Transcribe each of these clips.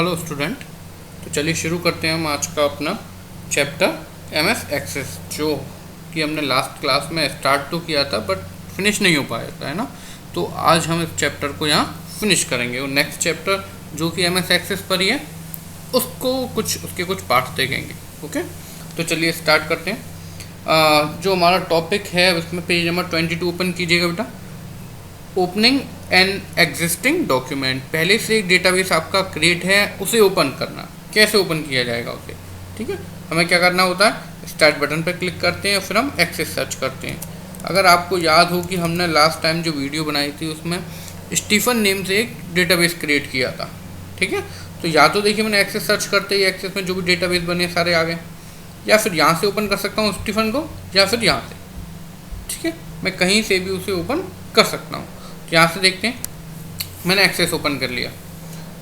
Hello student. तो चलिए शुरू करते हैं हम आज का अपना चैप्टर एमएस एक्सेस, जो कि हमने लास्ट क्लास में स्टार्ट तो किया था बट फिनिश नहीं हो पाया था, है ना। तो आज हम इस चैप्टर को यहाँ फिनिश करेंगे और नेक्स्ट चैप्टर जो कि एमएस एक्सेस पर ही है उसको उसके कुछ पार्ट्स देखेंगे। ओके, तो चलिए स्टार्ट करते हैं। जो हमारा टॉपिक है उसमें पेज नंबर 22 ओपन कीजिएगा बेटा। ओपनिंग एन एग्जिस्टिंग डॉक्यूमेंट, पहले से एक डेटाबेस आपका क्रिएट है उसे ओपन करना। कैसे ओपन किया जाएगा उसे, ठीक है। हमें क्या करना होता है, स्टार्ट बटन पर क्लिक करते हैं, फिर हम एक्सेस सर्च करते हैं। अगर आपको याद हो कि हमने लास्ट टाइम जो वीडियो बनाई थी उसमें स्टीफन नेम से एक डेटाबेस क्रिएट किया था, ठीक है। तो या तो देखिए मैंने एक्सेस सर्च करते ही एक्सेस में जो भी डेटाबेस बने सारे आ गए, या फिर यहाँ से ओपन कर सकता हूँ स्टीफन को, या फिर यहाँ से, ठीक है। मैं कहीं से भी उसे ओपन कर सकता हूँ। यहाँ से देखते हैं, मैंने एक्सेस ओपन कर लिया।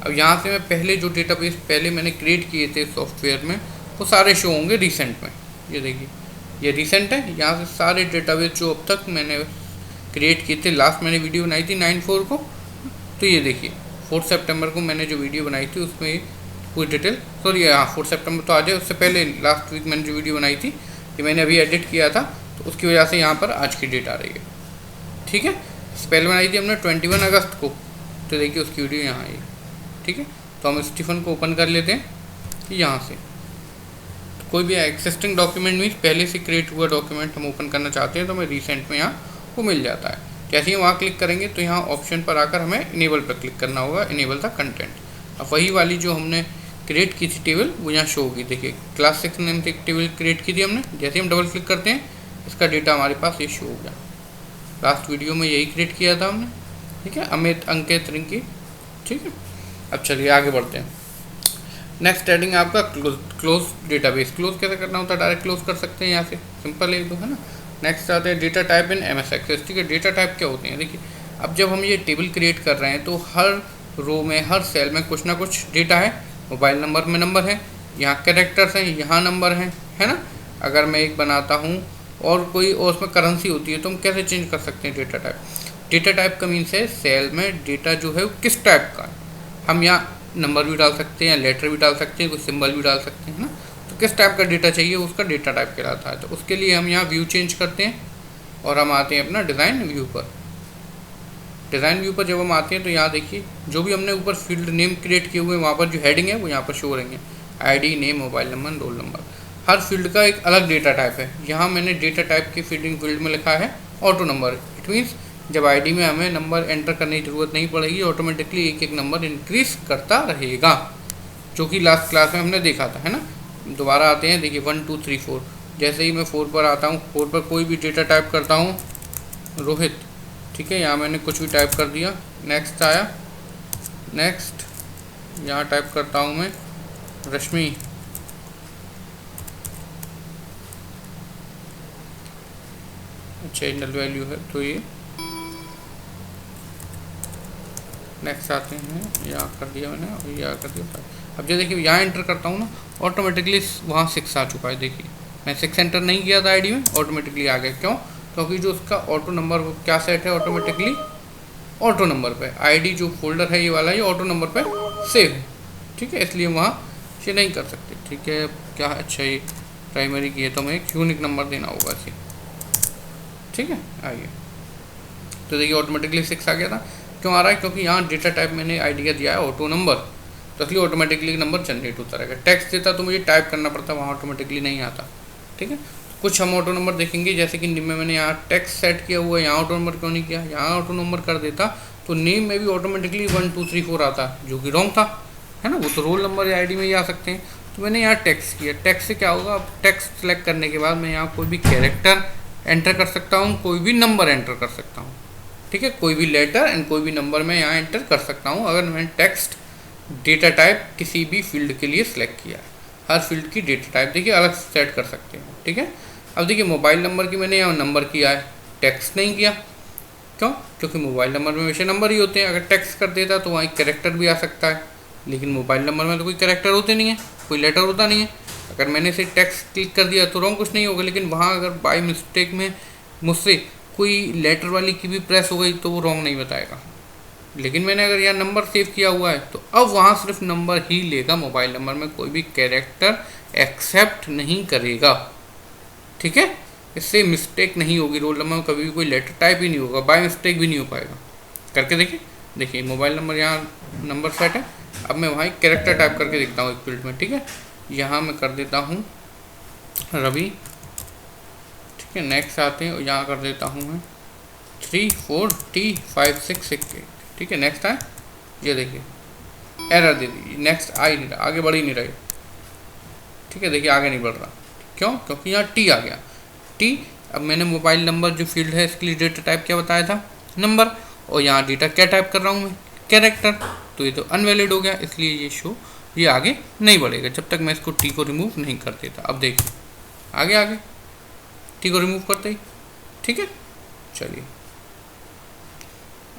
अब यहाँ से मैं पहले जो डेटाबेस पहले मैंने क्रिएट किए थे सॉफ्टवेयर में वो सारे शो होंगे रिसेंट में। ये देखिए ये रिसेंट है, यहाँ से सारे डेटाबेस जो अब तक मैंने क्रिएट किए थे, लास्ट मैंने वीडियो बनाई थी 9/4 को, तो ये देखिए 4 सितंबर को मैंने जो वीडियो बनाई थी उसमें पूरी डिटेल, सॉरी हाँ 4 सितंबर तो आ जाए, उससे पहले लास्ट वीक मैंने जो वीडियो बनाई थी कि मैंने अभी एडिट किया था, तो उसकी वजह से यहाँ पर आज की डेट आ रही है, ठीक है। पहले बनाई थी हमने 21 अगस्त को, तो देखिए उसकी वीडियो यहाँ आई, ठीक है। तो हम स्टीफन को ओपन कर लेते हैं कि यहाँ से तो कोई भी एग्जिस्टिंग डॉक्यूमेंट मीन्स पहले से क्रिएट हुआ डॉक्यूमेंट हम ओपन करना चाहते हैं तो हमें रिसेंट में यहाँ वो मिल जाता है। जैसे ही वहाँ क्लिक करेंगे तो यहाँ ऑप्शन पर आकर हमें इनेबल पर क्लिक करना होगा, इनेबल द कंटेंट। अब वही वाली जो हमने क्रिएट की थी टेबल वो यहाँ शो होगी। देखिए क्लास 6 नेम से एक टेबल क्रिएट की थी हमने, जैसे ही हम डबल क्लिक करते हैं इसका डेटा हमारे पास ये शो हो गया। लास्ट वीडियो में यही क्रिएट किया था हमने, ठीक है, अमित अंकित रिंकी, ठीक है। अब चलिए आगे बढ़ते हैं। नेक्स्ट हेडिंग आपका क्लोज डेटाबेस। क्लोज कैसे करना होता है, डायरेक्ट क्लोज कर सकते हैं यहाँ से, सिंपल है, तो है ना। नेक्स्ट आते हैं data type in MS Access, ठीक है। डेटा टाइप क्या होते हैं, देखिए अब जब हम ये टेबल क्रिएट कर रहे हैं तो हर रो में हर सेल में कुछ ना कुछ डेटा है। मोबाइल नंबर में नंबर है, यहाँ कैरेक्टर्स हैं, यहाँ नंबर हैं, है ना। अगर मैं एक बनाता हूँ और कोई और उसमें करेंसी होती है तो हम कैसे चेंज कर सकते हैं डेटा टाइप। डेटा टाइप का मीन्स है सेल में डेटा जो है वो किस टाइप का है। हम यहाँ नंबर भी डाल सकते हैं, लेटर भी डाल सकते हैं, कोई सिंबल भी डाल सकते हैं ना। तो किस टाइप का डेटा चाहिए उसका डेटा टाइप कहलाता है। तो उसके लिए हम यहाँ व्यू चेंज करते हैं और हम आते हैं अपना डिज़ाइन व्यू पर। डिज़ाइन व्यू पर जब हम आते हैं तो यहाँ देखिए जो भी हमने ऊपर फील्ड नेम क्रिएट किए हुए हैं वहाँ पर जो हेडिंग है वो यहाँ पर शो रहेंगे, ID, name, mobile number, roll number. हर फील्ड का एक अलग डेटा टाइप है। यहाँ मैंने डेटा टाइप की फील्ड में लिखा है ऑटो नंबर। इट मीन्स जब ID में हमें नंबर एंटर करने की ज़रूरत नहीं पड़ेगी, ऑटोमेटिकली एक एक नंबर इंक्रीज करता रहेगा, जो कि लास्ट क्लास में हमने देखा था, है ना। दोबारा आते हैं, देखिए 1 2 3 4। जैसे ही मैं 4 पर आता हूँ, 4 पर कोई भी डेटा टाइप करता हूँ, रोहित, ठीक है, यहाँ मैंने कुछ भी टाइप कर दिया। नेक्स्ट आया, नेक्स्ट यहाँ टाइप करता हूँ मैं रश्मि, अच्छा नल वैल्यू है तो ये। नेक्स्ट आते हैं, यहाँ कर दिया मैंने और यहाँ कर दिया। अब जो देखिए यहाँ एंटर करता हूँ ना, ऑटोमेटिकली वहाँ 6 आ चुका है। देखिए मैं 6 एंटर नहीं किया था ID में, ऑटोमेटिकली आ गया। क्यों? क्योंकि जो उसका ऑटो नंबर क्या सेट है, ऑटोमेटिकली ऑटो नंबर पे ID जो फोल्डर है ये वाला, ये ऑटो नंबर पे सेव है, ठीक है। इसलिए वहाँ से नहीं कर सकते, ठीक है। क्या अच्छा ये प्राइमरी की है तो हमें एक यूनिक नंबर देना होगा इसे, ठीक है। आइए तो देखिए ऑटोमेटिकली 6 आ गया था। क्यों आ रहा है? क्योंकि यहाँ डेटा टाइप मैंने ID का दिया है ऑटो नंबर, तो इसलिए ऑटोमेटिकली नंबर जनरेट होता रहेगा। टेक्स्ट देता तो मुझे टाइप करना पड़ता, वहाँ ऑटोमेटिकली नहीं आता, ठीक है। कुछ हम ऑटो नंबर देखेंगे, जैसे कि नेम में मैंने यहाँ टेक्स्ट सेट किया हुआ है, यहाँ ऑटो नंबर क्यों नहीं किया। यहाँ ऑटो नंबर कर देता तो नेम में भी ऑटोमेटिकली 1 2 3 4 आता, जो कि रॉन्ग था, है ना। वो तो रोल नंबर या ID में ही आ सकते हैं। तो मैंने यहाँ टेक्स्ट किया। टेक्स्ट से क्या होगा, अब टेक्स्ट सेलेक्ट करने के बाद मैं यहाँ कोई भी कैरेक्टर एंटर कर सकता हूँ, कोई भी नंबर एंटर कर सकता हूँ, ठीक है। कोई भी लेटर एंड कोई भी नंबर मैं यहाँ एंटर कर सकता हूँ अगर मैंने टेक्स्ट डेटा टाइप किसी भी फील्ड के लिए सिलेक्ट किया है। हर फील्ड की डेटा टाइप देखिए अलग सेट कर सकते हैं, ठीक है। अब देखिए मोबाइल नंबर की मैंने यहाँ नंबर किया है, टेक्स्ट नहीं किया। क्यों? क्योंकि मोबाइल नंबर में वैसे नंबर ही होते हैं। अगर टेक्स्ट कर देता तो वहाँ एक कैरेक्टर भी आ सकता है, लेकिन मोबाइल नंबर में तो कोई कैरेक्टर होते नहीं है, कोई लेटर होता नहीं है। अगर मैंने इसे टेक्स्ट क्लिक कर दिया तो रॉन्ग कुछ नहीं होगा, लेकिन वहाँ अगर बाई मिस्टेक में मुझसे कोई लेटर वाली की भी प्रेस हो गई तो वो रॉन्ग नहीं बताएगा। लेकिन मैंने अगर यहाँ नंबर सेव किया हुआ है तो अब वहाँ सिर्फ नंबर ही लेगा, मोबाइल नंबर में कोई भी कैरेक्टर एक्सेप्ट नहीं करेगा। ठीक है, इससे मिस्टेक नहीं होगी, रोल नंबर में कभी भी कोई लेटर टाइप ही नहीं होगा, बाय मिस्टेक भी नहीं हो पाएगा। करके देखिए, देखिए मोबाइल नंबर यहाँ नंबर सेट है। अब मैं वहाँ एक कैरेक्टर टाइप करके देखता हूँ एक फील्ड में। ठीक है, यहाँ मैं कर देता हूँ रवि। ठीक है, नेक्स्ट आते हैं, यहाँ कर देता हूँ मैं 34T5668। ठीक है, नेक्स्ट आए, ये देखिए एरर दे दी, नेक्स्ट आ ही नहीं रहा, आगे बढ़ ही नहीं रही। ठीक है, देखिए आगे नहीं बढ़ रहा, क्यों? क्योंकि यहाँ टी आ गया। टी, अब मैंने मोबाइल नंबर जो फील्ड है इसके लिए डेटा टाइप क्या बताया था? नंबर। और यहाँ डेटा क्या टाइप कर रहा हूँ मैं? कैरेक्टर। तो ये तो अनवैलिड हो गया, इसलिए ये शो ये आगे नहीं बढ़ेगा जब तक मैं इसको टी को रिमूव नहीं कर देता। अब देखिए आगे आगे टी को रिमूव करते ही। ठीक है, चलिए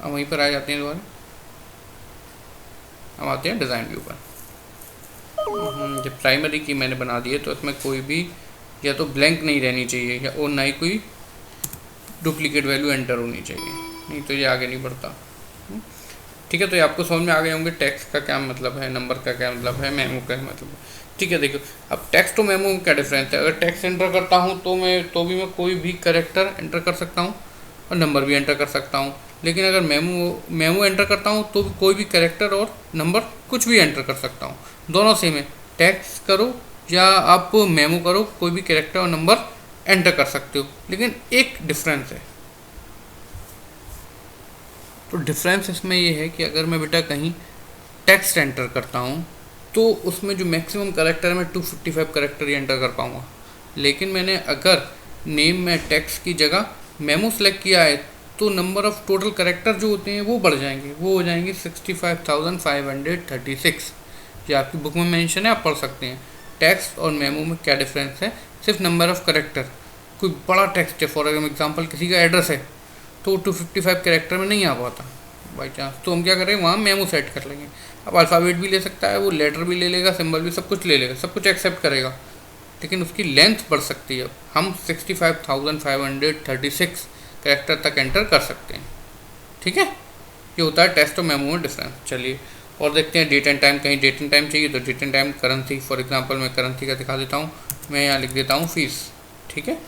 अब वहीं पर आ जाते हैं दोबारा। अब आते हैं डिज़ाइन व्यू पर। जब प्राइमरी की मैंने बना दी है तो इसमें कोई भी या तो ब्लैंक नहीं रहनी चाहिए या और ना ही कोई डुप्लीकेट वैल्यू एंटर होनी चाहिए, नहीं तो ये आगे नहीं बढ़ता। ठीक है, तो ये आपको समझ में आ गए होंगे टेक्स्ट का क्या मतलब है, नंबर का क्या मतलब है, मेमो का मतलब है। ठीक है, देखो अब टेक्स्ट तो मेमो में क्या डिफरेंस है। अगर टेक्स्ट एंटर करता हूँ तो मैं कोई भी कैरेक्टर एंटर कर सकता हूँ और नंबर भी एंटर कर सकता हूँ। लेकिन अगर मेमो एंटर करता हूँ तो कोई भी कैरेक्टर और नंबर कुछ भी एंटर कर सकता हूँ, दोनों सेम है। टेक्स्ट करो या आप मेमो करो, कोई भी कैरेक्टर और नंबर एंटर कर सकते हो, लेकिन एक डिफरेंस है। तो डिफरेंस इसमें ये है कि अगर मैं बेटा कहीं टेक्स्ट एंटर करता हूँ तो उसमें जो मैक्सिमम कैरेक्टर है मैं 255 कैरेक्टर ही एंटर कर पाऊँगा। लेकिन मैंने अगर नेम में टेक्स्ट की जगह मेमो सेलेक्ट किया है तो नंबर ऑफ टोटल कैरेक्टर जो होते हैं वो बढ़ जाएंगे, वो हो जाएंगे 65,536। ये आपकी बुक में मेंशन है, आप पढ़ सकते हैं। टेक्स्ट और मेमो में क्या डिफरेंस है? सिर्फ नंबर ऑफ कैरेक्टर। कोई बड़ा टेक्स्ट है, फॉर एग्जाम्पल किसी का एड्रेस है तो 255 कैरेक्टर में नहीं आ पाता बाई चांस, तो हम क्या करेंगे वहाँ मेमो सेट कर लेंगे। अब अल्फ़ाबेट भी ले सकता है, वो लेटर भी ले लेगा, सिंबल भी, सब कुछ ले लेगा, सब कुछ एक्सेप्ट करेगा, लेकिन उसकी लेंथ बढ़ सकती है। हम 65,536 कैरेक्टर तक एंटर कर सकते हैं। ठीक है, ये होता है टेक्स्ट और मेमो में डिफरेंस। चलिए और देखते हैं डेट एंड टाइम। कहीं डेट एंड टाइम चाहिए तो date and time, currency, for example मैं करेंसी का दिखा देता हूँ। मैं यहाँ लिख देता हूँ फीस। ठीक है,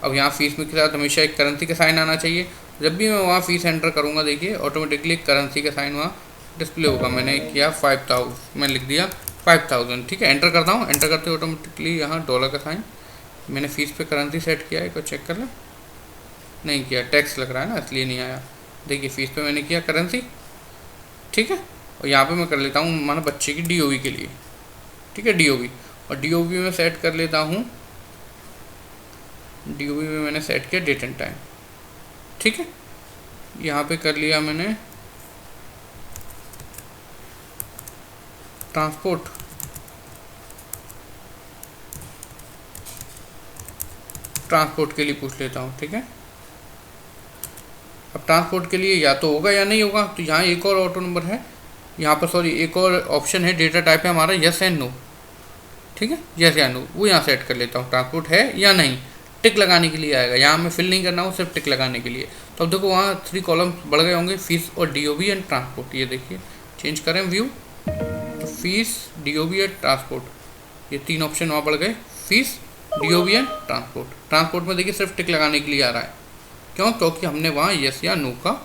अब यहाँ फीस में के साथ हमेशा एक करेंसी का साइन आना चाहिए। जब भी मैं वहाँ फीस एंटर करूँगा देखिए ऑटोमेटिकली करेंसी का साइन वहाँ डिस्प्ले होगा। मैंने किया 5000, मैं लिख दिया 5000। ठीक है, एंटर करता हूँ, एंटर करते ऑटोमेटिकली यहाँ डॉलर का साइन। मैंने फीस पे करेंसी सेट किया है, एक चेक कर लें। नहीं किया, टैक्स लग रहा है ना, इसलिए नहीं आया। देखिए फीस पे मैंने किया करेंसी। ठीक है, और यहाँ पे मैं कर लेता हूँ माना बच्चे की DOB के लिए। ठीक है, DOB, और DOB में सेट कर लेता हूँ, DOB में मैंने सेट किया डेट एंड टाइम। ठीक है, यहाँ पे कर लिया मैंने ट्रांसपोर्ट। ट्रांसपोर्ट के लिए पूछ लेता हूँ। ठीक है, अब ट्रांसपोर्ट के लिए या तो होगा या नहीं होगा, तो यहाँ एक और ऑटो नंबर है, यहाँ पर सॉरी एक और ऑप्शन है, डेटा टाइप है हमारा यस एंड नो। ठीक है, यस या नो, वो यहाँ सेट कर लेता हूँ, ट्रांसपोर्ट है या नहीं, टिक लगाने के लिए आएगा। यहाँ मैं फिल नहीं करना हूँ, सिर्फ टिक लगाने के लिए। तो अब देखो वहाँ 3 कॉलम बढ़ गए होंगे, फीस और DOB एंड ट्रांसपोर्ट। ये देखिए चेंज करें व्यू तो फीस, DOB एंड ट्रांसपोर्ट, ये 3 ऑप्शन वहाँ बढ़ गए, fees, DOB and transport. Transport में देखिए सिर्फ टिक लगाने के लिए आ रहा है, क्यों? क्योंकि हमने वहाँ यस या नो का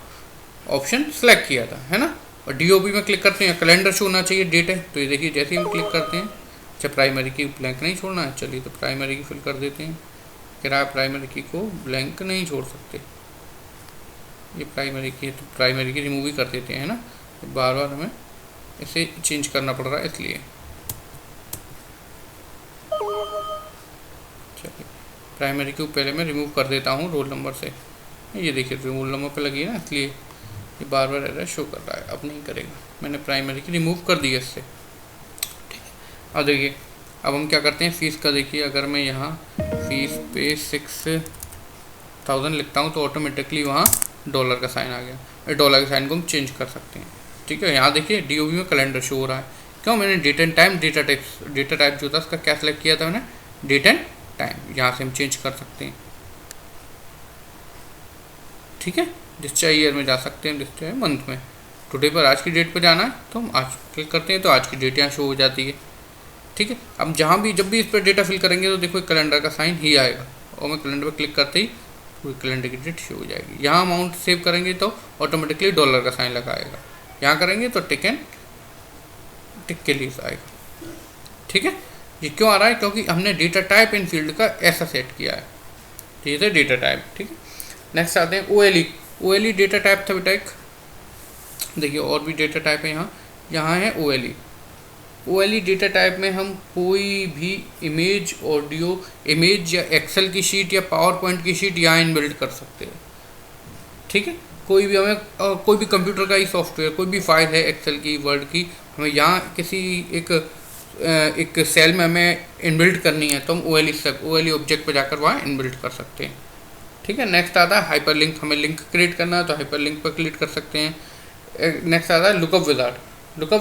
ऑप्शन सेलेक्ट किया था, है ना। और DOB में क्लिक करते हैं, कैलेंडर शो होना चाहिए, डेट है, तो ये देखिए जैसे ही हम क्लिक करते हैं। अच्छा, प्राइमरी की ब्लैंक नहीं छोड़ना है, चलिए तो प्राइमरी की फिल कर देते हैं। किराया प्राइमरी की को ब्लैंक नहीं छोड़ सकते, ये प्राइमरी की है तो प्राइमरी की रिमूव ही कर देते हैं ना, तो बार बार हमें इसे चेंज करना पड़ रहा है इसलिए। चलिए प्राइमरी की पहले मैं रिमूव कर देता हूँ रोल नंबर से। ये देखिए रोल नंबर पे लगी है ना, इसलिए ये बार बार एरर शो कर रहा है, अब नहीं करेगा। मैंने प्राइमरी की रिमूव कर दी है इससे। ठीक है, अब देखिए अब हम क्या करते हैं फ़ीस का। देखिए अगर मैं यहाँ फीस पे 6000 लिखता हूँ तो ऑटोमेटिकली वहाँ डॉलर का साइन आ गया। डॉलर के साइन को हम चेंज कर सकते हैं। ठीक है, यहाँ देखिए DOB में कैलेंडर शो हो रहा है, क्यों? मैंने date and time, data type जो था उसका क्या सेलेक्ट किया था मैंने, डेट एंड टाइम। यहाँ से हम चेंज कर सकते हैं। ठीक है, डिस्चार्ज ईयर में जा सकते हैं, डिस्चार्ज मंथ में टुडे पर आज की डेट पर जाना है तो हम आज क्लिक करते हैं तो आज की डेट यहाँ शो हो जाती है। ठीक है, अब जहाँ भी जब भी इस पर डेटा फिल करेंगे तो देखो एक कैलेंडर का साइन ही आएगा और मैं कैलेंडर पर क्लिक करते ही पूरी कैलेंडर की डेट शो हो जाएगी। यहाँ अमाउंट सेव करेंगे तो ऑटोमेटिकली डॉलर का साइन लगाएगा, यहाँ करेंगे तो टिक के लिए आएगा। ठीक है, ये क्यों आ रहा है? क्योंकि हमने डेटा टाइप इन फील्ड का ऐसा सेट किया है। तो ये था डेटा टाइप। ठीक है, नेक्स्ट आते हैं OLE डेटा टाइप था बेटा एक। देखिए और भी डेटा टाइप है यहाँ है OLE डेटा टाइप में हम कोई भी इमेज या एक्सेल की शीट या पावर पॉइंट की शीट यहाँ इनबिल्ड कर सकते हैं। ठीक है, कोई भी हमें कोई भी कंप्यूटर का ही सॉफ्टवेयर, कोई भी फाइल है एक्सेल की, वर्ड की, हमें यहाँ किसी एक सेल में हमें इनबिल्ड करनी है तो हम OLE ऑब्जेक्ट पर जाकर वहाँ इनबिल्ड कर सकते हैं। ठीक है, नेक्स्ट आता है हाइपरलिंक। हमें लिंक क्रिएट करना है तो हाइपरलिंक पर क्लिक कर सकते हैं। नेक्स्ट आता है लुकअप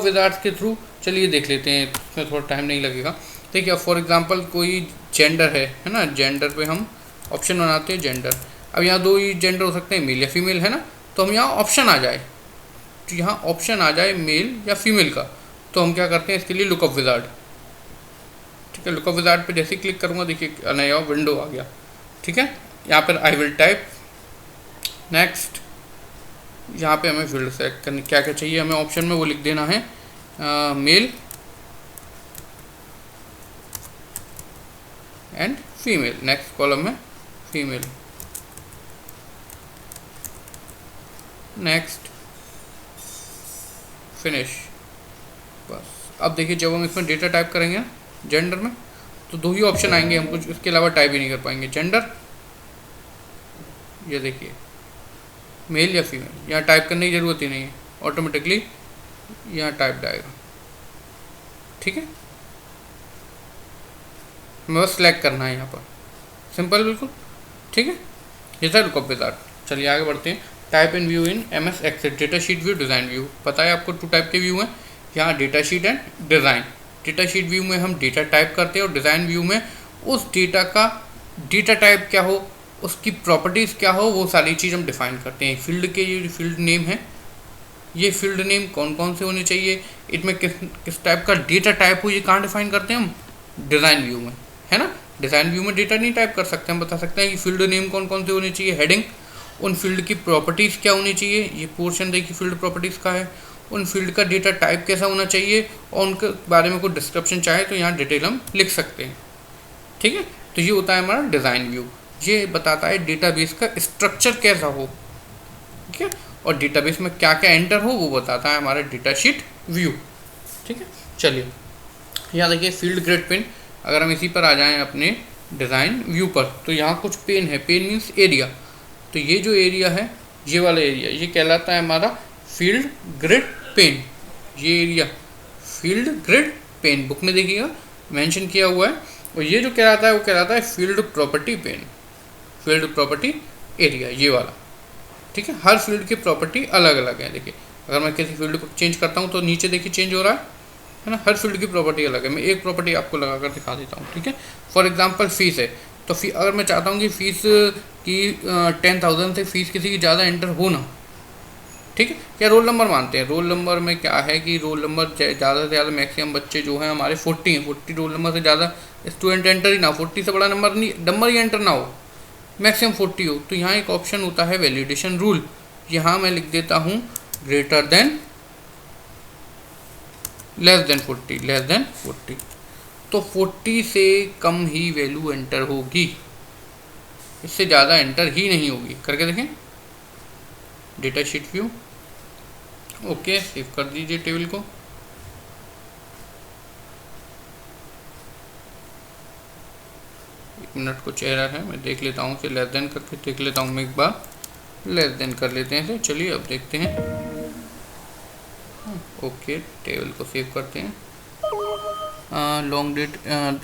विजार्ड के थ्रू चलिए देख लेते हैं, इसमें थोड़ा टाइम नहीं लगेगा। देखिए फॉर एग्जांपल कोई जेंडर है ना, जेंडर पे हम ऑप्शन बनाते हैं जेंडर। अब यहाँ दो ही जेंडर हो सकते हैं, मेल या फीमेल, है ना। तो हम यहाँ ऑप्शन आ जाए, तो यहाँ ऑप्शन आ जाए मेल या फीमेल का, तो हम क्या करते हैं इसके लिए लुकअप विजार्ड। ठीक है, लुकअप विजार्ड पे जैसे ही क्लिक करूँगा देखिए नया विंडो आ गया। ठीक है, यहाँ पर आई विल टाइप नेक्स्ट। यहाँ पे हमें फील्ड सेलेक्ट करने क्या क्या चाहिए हमें ऑप्शन में वो लिख देना है, male and female. Next column में फीमेल, नेक्स्ट फिनिश। बस अब देखिए जब हम इसमें डेटा टाइप करेंगे जेंडर में तो दो ही ऑप्शन आएंगे, हम कुछ इसके अलावा टाइप ही नहीं कर पाएंगे। जेंडर, ये देखिए मेल या फीमेल, यहाँ टाइप करने की ज़रूरत ही नहीं है, ऑटोमेटिकली यहाँ टाइप आएगा। ठीक है, हमें बस सेलेक्ट करना है यहाँ पर, सिंपल बिल्कुल। ठीक है, ये था लुकअप विजार्ड। चलिए आगे बढ़ते हैं। Type in view in MS Excel, data sheet view, design view. पता है आपको 2 टाइप के व्यू हैं, यहाँ data sheet and design. Data sheet view में हम डेटा टाइप करते हैं और डिज़ाइन व्यू में उस डेटा का डेटा टाइप क्या हो, उसकी प्रॉपर्टीज़ क्या हो, वो सारी चीज़ हम डिफाइन करते हैं। फील्ड के ये फील्ड नेम है, ये फील्ड नेम कौन कौन से होने चाहिए, इसमें किस टाइप का डेटा टाइप हो, ये कहाँ डिफाइन करते हैं हम, डिज़ाइन व्यू में, है ना। डिज़ाइन व्यू में डेटा नहीं टाइप कर सकते, हम बता सकते हैं कि फील्ड नेम कौन कौन से होने चाहिए, हेडिंग, उन फील्ड की प्रॉपर्टीज़ क्या होनी चाहिए, ये पोर्शन देखिए फील्ड प्रॉपर्टीज़ का है, उन फील्ड का डेटा टाइप कैसा होना चाहिए और उनके बारे में कोई डिस्क्रिप्शन चाहे तो यहाँ डिटेल हम लिख सकते हैं। ठीक है, तो ये होता है हमारा डिज़ाइन व्यू। ये बताता है डेटाबेस का स्ट्रक्चर कैसा हो, ठीक है, और डेटाबेस में क्या क्या एंटर हो वो बताता है हमारा डेटा शीट व्यू। ठीक है, चलिए यहाँ देखिए फील्ड ग्रिड पेन। अगर हम इसी पर आ जाएं अपने डिज़ाइन व्यू पर तो यहाँ कुछ पेन है, पेन मीन्स एरिया। तो ये जो एरिया है, ये वाला एरिया, ये कहलाता है हमारा फील्ड ग्रिड पेन। ये area field grid pane book में देखिएगा मेंशन किया हुआ है। और ये जो कहलाता है वो कहलाता है field property pane, field property area, ये वाला। ठीक है, हर फील्ड की प्रॉपर्टी अलग अलग है। देखिए अगर मैं किसी फील्ड को चेंज करता हूँ तो नीचे देखिए चेंज हो रहा है ना। हर फील्ड की प्रॉपर्टी अलग है। मैं एक प्रॉपर्टी आपको लगा कर दिखा देता हूँ। ठीक है, फॉर एग्जांपल फीस है, तो अगर मैं चाहता हूँ कि फ़ीस की 10,000 से फीस किसी की ज़्यादा एंटर हो ना, ठीक है, क्या रोल नंबर मानते हैं। रोल नंबर में क्या है कि रोल नंबर ज़्यादा से ज़्यादा मैक्सिमम बच्चे जो हैं हमारे 40 हैं, 40 रोल नंबर से ज़्यादा स्टूडेंट एंटर ही ना, 40 से बड़ा नंबर ही एंटर ना हो, मैक्सिमम 40 हो। तो यहाँ एक ऑप्शन होता है वैलिडेशन रूल। यहाँ मैं लिख देता हूँ ग्रेटर देन लेस देन 40, तो 40 से कम ही वैल्यू एंटर होगी, इससे ज़्यादा एंटर ही नहीं होगी। करके देखें data sheet view. Okay, save कर दीजिए टेबल को। एक मिनट कुछ एरर है, मैं देख लेता हूँ, लेस देन करके देख लेता हूँ मैं एक बार। लेस देन कर लेते हैं इसे। चलिए अब देखते हैं। ओके, टेबल को सेव करते हैं। लॉन्ग डेट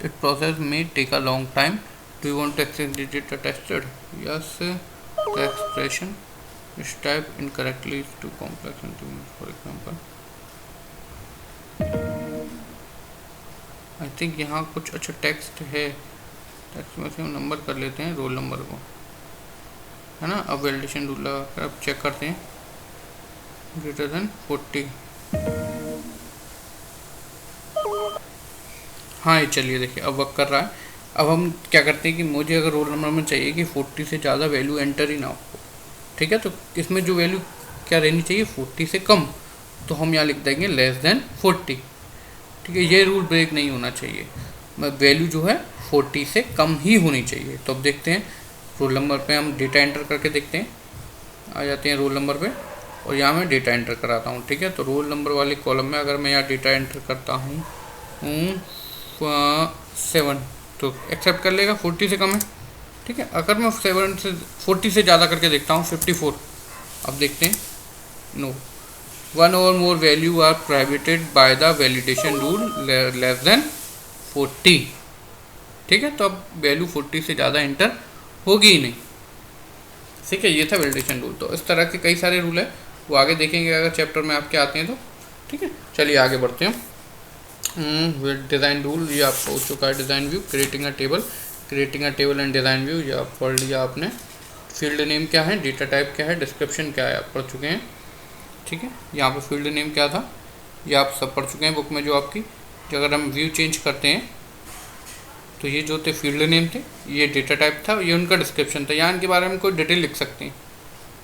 इट प्रोसेस में take a long time, do you want to access the data tested, yes, the expression is type incorrectly too complex for example. I think यहाँ कुछ अच्छा text है, text में से हम नंबर कर लेते हैं रोल नंबर को, है ना। अब वैलिडेशन रूल लगाकर अब चेक करते हैं। Greater than 40। हाँ, ये चलिए देखिए अब वर्क कर रहा है। अब हम क्या करते हैं कि मुझे अगर रोल नंबर में चाहिए कि 40 से ज़्यादा वैल्यू एंटर ही ना हो, ठीक है, तो इसमें जो वैल्यू क्या रहनी चाहिए, 40 से कम, तो हम यहाँ लिख देंगे लेस देन 40। ठीक है, ये रूल ब्रेक नहीं होना चाहिए, वैल्यू जो है 40 से कम ही होनी चाहिए। तो अब देखते हैं रोल नंबर पे हम डेटा एंटर करके देखते हैं। आ जाते हैं रोल नंबर पे और यहाँ मैं डेटा एंटर कराता हूँ। ठीक है, तो रोल नंबर वाले कॉलम में अगर मैं यहाँ डेटा एंटर करता हूँ 7, तो एक्सेप्ट कर लेगा, 40 से कम है। ठीक है, अगर मैं 7 से 40 से ज़्यादा करके देखता हूँ 54, अब देखते हैं, नो, 1 और more value are prohibited by the validation rule less than 40। ठीक है, तो अब वैल्यू 40 से ज़्यादा एंटर होगी ही नहीं। ठीक है, ये था वैलिडेशन रूल। तो इस तरह के कई सारे रूल है, वो आगे देखेंगे अगर चैप्टर में आपके आते हैं तो। ठीक है, चलिए आगे बढ़ते हैं। डिज़ाइन रूल ये आपको हो चुका है। Design view, creating a table and design view ये आप पढ़ लिया आपने। फील्ड नेम क्या है, डेटा टाइप क्या है, डिस्क्रिप्शन क्या है, आप पढ़ चुके हैं। ठीक है, यहाँ पर फील्ड नेम क्या था ये आप सब पढ़ चुके हैं बुक में जो आपकी। अगर हम व्यू चेंज करते हैं तो ये जो थे फील्ड नेम थे, ये डेटा टाइप था, ये उनका डिस्क्रिप्शन था। यहाँ इनके बारे में कोई डिटेल लिख सकते हैं,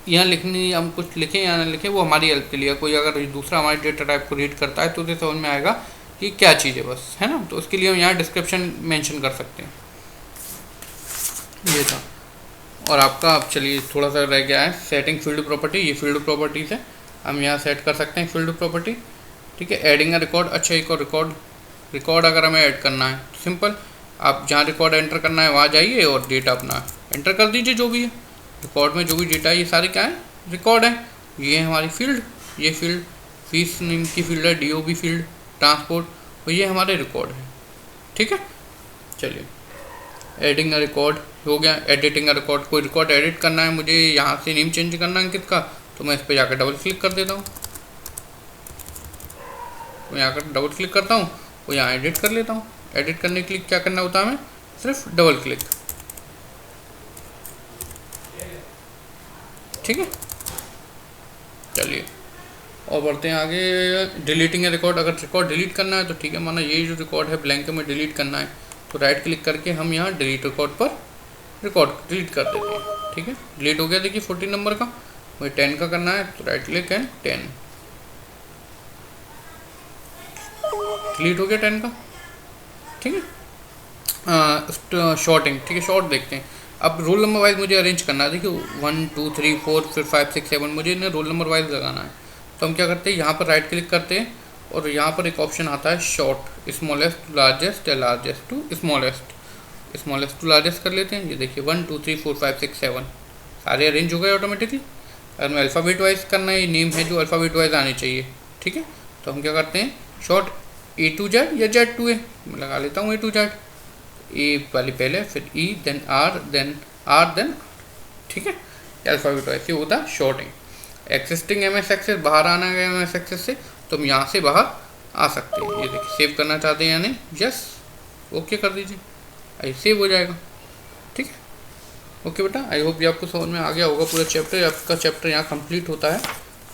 यहाँ लिखनी हम कुछ लिखें या ना लिखें वो हमारी हेल्प के लिए। कोई अगर दूसरा हमारे डेटा टाइप को रीड करता है तो उसे समझ में आएगा कि क्या चीज़ है, बस, है ना। तो उसके लिए हम यहाँ डिस्क्रिप्शन मेंशन कर सकते हैं। ये था। और आपका अब चलिए थोड़ा सा रह गया है सेटिंग फील्ड प्रॉपर्टी। ये फील्ड प्रॉपर्टीज है, हम यहाँ सेट कर सकते हैं फील्ड प्रॉपर्टी। ठीक है, एडिंग अ रिकॉर्ड। अच्छा, एक और रिकॉर्ड अगर हमें ऐड करना है तो सिंपल, आप जहाँ रिकॉर्ड एंटर करना है वहाँ जाइए और डेटा अपना एंटर कर दीजिए। जो भी है रिकॉर्ड में जो भी डेटा है ये सारे क्या है, रिकॉर्ड है। ये है हमारी फील्ड, ये फील्ड फीस नेम की फील्ड है, DOB फील्ड, ट्रांसपोर्ट, और ये हमारे रिकॉर्ड है। ठीक है, चलिए एडिंग अ रिकॉर्ड हो गया। एडिटिंग अ रिकॉर्ड, कोई रिकॉर्ड एडिट करना है मुझे, यहाँ से नेम चेंज करना है अंकित का, तो मैं इस पर जाकर डबल क्लिक कर देता हूँ। मैं यहाँ कर डबल क्लिक करता हूँ और यहाँ एडिट कर लेता हूँ। एडिट करने के लिए क्या करना होता है हमें, सिर्फ डबल क्लिक। ठीक है, चलिए और बढ़ते हैं आगे। डिलीटिंग रिकॉर्ड, अगर रिकॉर्ड डिलीट करना है तो ठीक है, माना ये जो रिकॉर्ड है ब्लैंक में डिलीट करना है तो राइट क्लिक करके हम यहाँ डिलीट रिकॉर्ड पर रिकॉर्ड डिलीट कर देते हैं। ठीक है, डिलीट हो गया। देखिए 14 नंबर का, वही 10 का करना है तो राइट क्लिक एंड 10, डिलीट हो गया 10 का। ठीक है, शॉर्टिंग। ठीक है, शॉर्ट देखते हैं। अब रोल नंबर वाइज मुझे अरेंज करना है। देखिए 1 2 3 4 फिर 5 6 7 मुझे इन्हें रोल नंबर वाइज लगाना है। तो हम क्या करते हैं, यहाँ पर राइट क्लिक करते हैं और यहाँ पर एक ऑप्शन आता है शॉर्ट, स्मॉलेस्ट टू लार्जेस्ट या largest to smallest to largest कर लेते हैं। ये देखिए 1 2 3 4 5 6 7 सारे अरेंज हो गए ऑटोमेटिकली। अगर मैं अल्फ़ाबेट वाइज करना है, ये नेम है जो अल्फ़ाबेट वाइज आने चाहिए। ठीक है, तो हम क्या करते हैं, शॉर्ट A to Z या Z to A, मैं लगा लेता हूँ A to Z। ए वाली पहले, फिर E, then R, then R, then. ठीक है, अल्फ़ाबेट वाइज ये होता है शॉर्टिंग। एक्सिस्टिंग MS एक्सेस, बाहर आना है MS एक्सेस से, तो हम यहाँ से बाहर आ सकते हैं। ये देखिए सेव करना चाहते हैं यानी यस, ओके कर दीजिए, आई सेव हो जाएगा। ठीक है, ओके बेटा, आई होप ये आपको समझ में आ गया होगा पूरा चैप्टर। आपका चैप्टर यहाँ कंप्लीट होता है।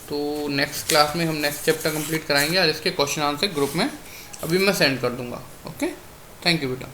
तो नेक्स्ट क्लास में हम नेक्स्ट चैप्टर कंप्लीट कराएंगे और इसके क्वेश्चन आंसर ग्रुप में अभी मैं सेंड कर दूंगा। ओके, थैंक यू बेटा।